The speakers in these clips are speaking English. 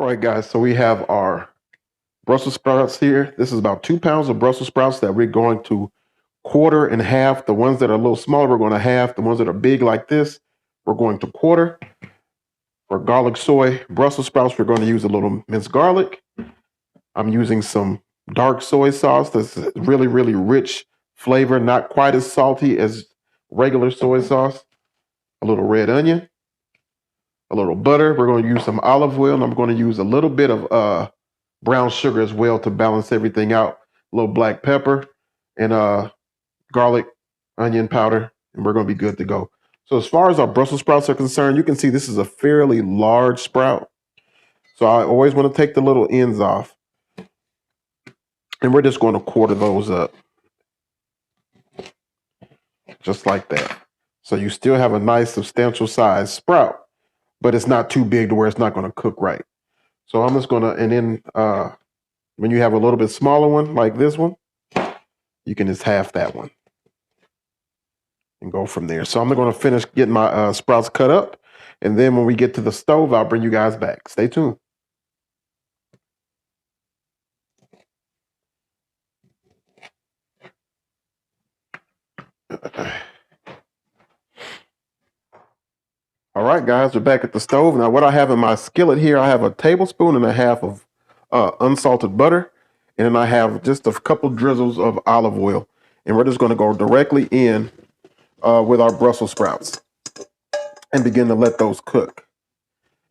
All right, guys, so we have our Brussels sprouts here. This is about 2 pounds of Brussels sprouts that we're going to quarter in half. The ones that are a little smaller, we're going to half. The ones that are big like this, we're going to quarter. For garlic soy Brussels sprouts, we're going to use a little minced garlic. I'm using some dark soy sauce that's really, really rich flavor, not quite as salty as regular soy sauce. A little red onion, a little butter. We're going to use some olive oil, and I'm going to use a little bit of brown sugar as well to balance everything out. A little black pepper and garlic, onion powder, and we're going to be good to go. So as far as our Brussels sprouts are concerned, you can see this is a fairly large sprout. So I always want to take the little ends off. And we're just going to quarter those up. Just like that. So you still have a nice substantial size sprout, but it's not too big to where it's not going to cook right. So I'm just going to, and then when you have a little bit smaller one like this one, you can just half that one and go from there. So I'm going to finish getting my sprouts cut up. And then when we get to the stove, I'll bring you guys back. Stay tuned. All right, guys, we're back at the stove. Now, what I have in my skillet here, I have a tablespoon and a half of unsalted butter. And then I have just a couple drizzles of olive oil. And we're just going to go directly in with our Brussels sprouts and begin to let those cook.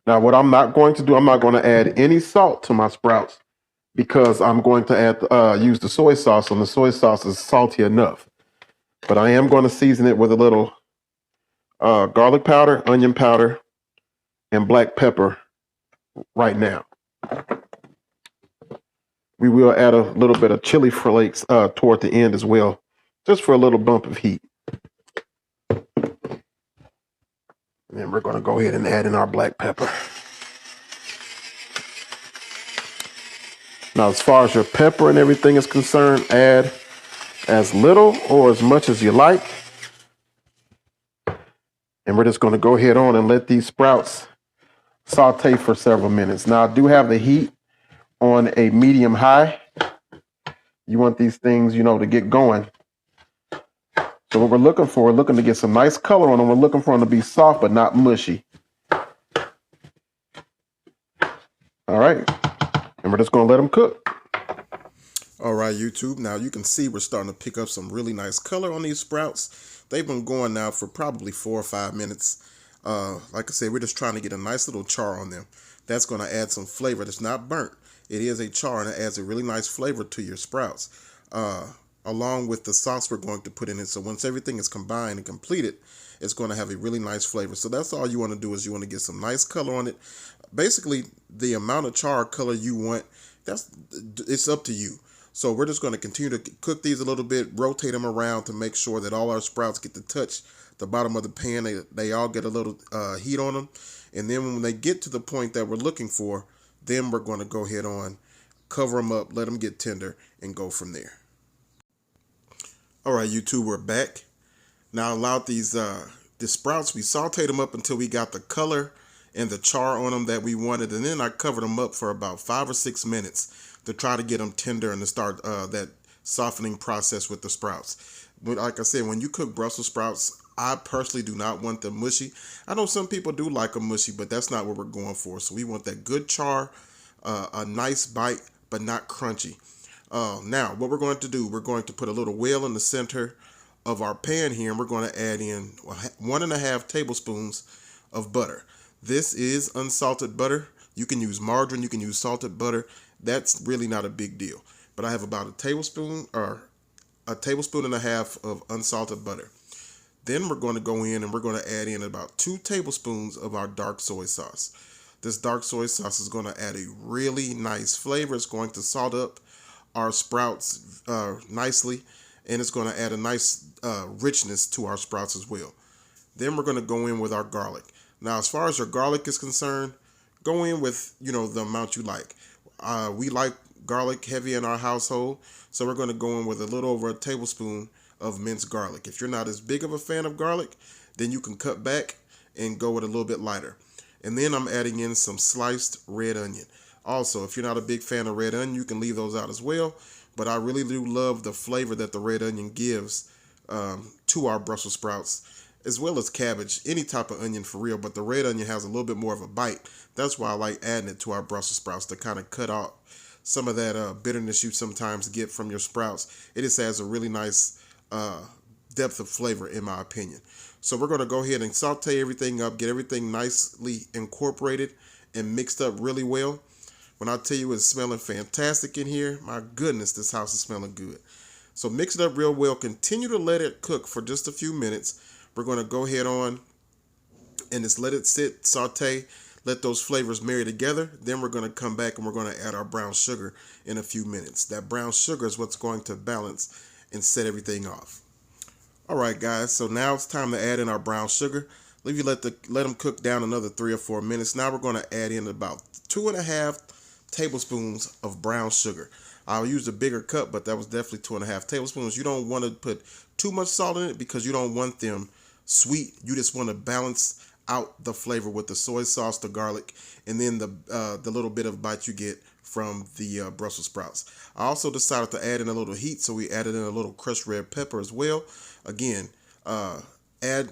Now, what I'm not going to do, I'm not going to add any salt to my sprouts because I'm going to use the soy sauce, and the soy sauce is salty enough. But I am going to season it with a little garlic powder, onion powder, and black pepper right now. We will add a little bit of chili flakes toward the end as well, just for a little bump of heat. And then we're going to go ahead and add in our black pepper. Now, as far as your pepper and everything is concerned, add as little or as much as you like. And we're just going to go ahead on and let these sprouts saute for several minutes. Now, I do have the heat on a medium high. You want these things, to get going. So what we're looking for, we're looking to get some nice color on them. We're looking for them to be soft but not mushy. All right. And we're just going to let them cook. All right, YouTube. Now you can see we're starting to pick up some really nice color on these sprouts. They've been going now for probably 4 or 5 minutes. Like I said, we're just trying to get a nice little char on them. That's going to add some flavor. It's not burnt. It is a char, and it adds a really nice flavor to your sprouts, along with the sauce we're going to put in it. So once everything is combined and completed, it's going to have a really nice flavor. So that's all you want to do, is you want to get some nice color on it. Basically, the amount of char color you want, it's up to you. So we're just going to continue to cook these a little bit, rotate them around to make sure that all our sprouts get to touch the bottom of the pan. They all get a little heat on them. And then when they get to the point that we're looking for, then we're going to go ahead on, cover them up, let them get tender, and go from there. All right, YouTube, we're back. Now, allowed the sprouts, we sauteed them up until we got the color and the char on them that we wanted. And then I covered them up for about 5 or 6 minutes to try to get them tender and to start that softening process with the sprouts. But like I said, when you cook Brussels sprouts, I personally do not want them mushy. I know some people do like them mushy, but that's not what we're going for. So we want that good char, a nice bite, but not crunchy. Now, what we're going to do, we're going to put a little whale in the center of our pan here, and we're going to add in 1.5 tablespoons of butter. This is unsalted butter. You can use margarine, you can use salted butter. That's really not a big deal. But I have about a tablespoon or a tablespoon and a half of unsalted butter. Then we're going to go in and we're going to add in about 2 tablespoons of our dark soy sauce. This dark soy sauce is going to add a really nice flavor. It's going to salt up our sprouts nicely, and it's going to add a nice richness to our sprouts as well. Then we're going to go in with our garlic. Now, as far as your garlic is concerned, go in with, the amount you like. We like garlic heavy in our household, so we're going to go in with a little over a tablespoon of minced garlic. If you're not as big of a fan of garlic, then you can cut back and go with a little bit lighter. And then I'm adding in some sliced red onion. Also, if you're not a big fan of red onion, you can leave those out as well. But I really do love the flavor that the red onion gives to our Brussels sprouts, as well as cabbage, any type of onion for real. But the red onion has a little bit more of a bite. That's why I like adding it to our Brussels sprouts to kind of cut out some of that bitterness you sometimes get from your sprouts. It just adds a really nice depth of flavor, in my opinion. So we're going to go ahead and saute everything up, get everything nicely incorporated and mixed up really well. When I tell you it's smelling fantastic in here, my goodness, this house is smelling good. So mix it up real well. Continue to let it cook for just a few minutes. We're going to go ahead on and just let it sit, saute, let those flavors marry together. Then we're going to come back and we're going to add our brown sugar in a few minutes. That brown sugar is what's going to balance and set everything off. All right, guys, so now it's time to add in our brown sugar. Let them cook down another 3 or 4 minutes. Now we're going to add in about 2.5 tablespoons of brown sugar. I'll use a bigger cup, but that was definitely 2.5 tablespoons. You don't want to put too much salt in it because you don't want them sweet. You just want to balance out the flavor with the soy sauce, the garlic, and then the little bit of bite you get from the Brussels sprouts. I also decided to add in a little heat, so we added in a little crushed red pepper as well. Again, add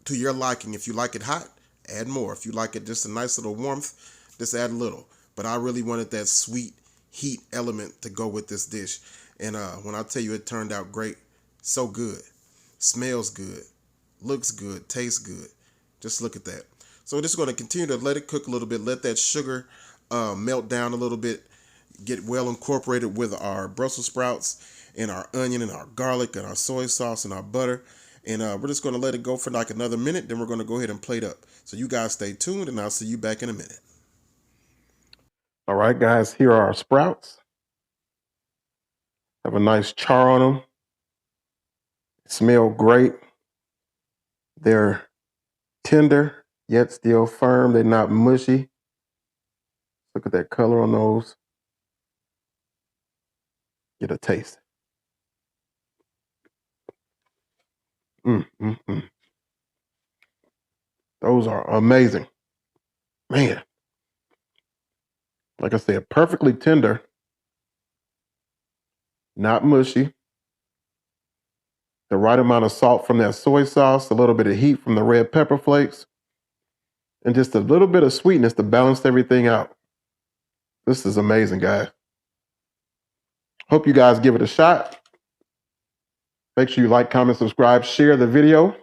to your liking. If you like it hot, add more. If you like it just a nice little warmth, just add a little. But I really wanted that sweet heat element to go with this dish. And when I tell you it turned out great, so good, smells good, looks good, tastes good. Just look at that. So we're just going to continue to let it cook a little bit, let that sugar melt down a little bit, get well incorporated with our Brussels sprouts and our onion and our garlic and our soy sauce and our butter. And we're just going to let it go for like another minute. Then we're going to go ahead and plate up. So you guys stay tuned and I'll see you back in a minute. All right, guys, here are our sprouts. Have a nice char on them. Smell great. They're tender, yet still firm. They're not mushy. Look at that color on those. Get a taste. Those are amazing. Man. Like I said, perfectly tender. Not mushy. The right amount of salt from that soy sauce, a little bit of heat from the red pepper flakes, and just a little bit of sweetness to balance everything out. This is amazing, guys. Hope you guys give it a shot. Make sure you like, comment, subscribe, share the video.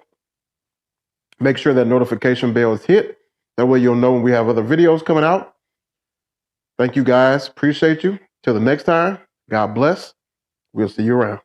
Make sure that notification bell is hit. That way you'll know when we have other videos coming out. Thank you, guys. Appreciate you. Till the next time, God bless. We'll see you around.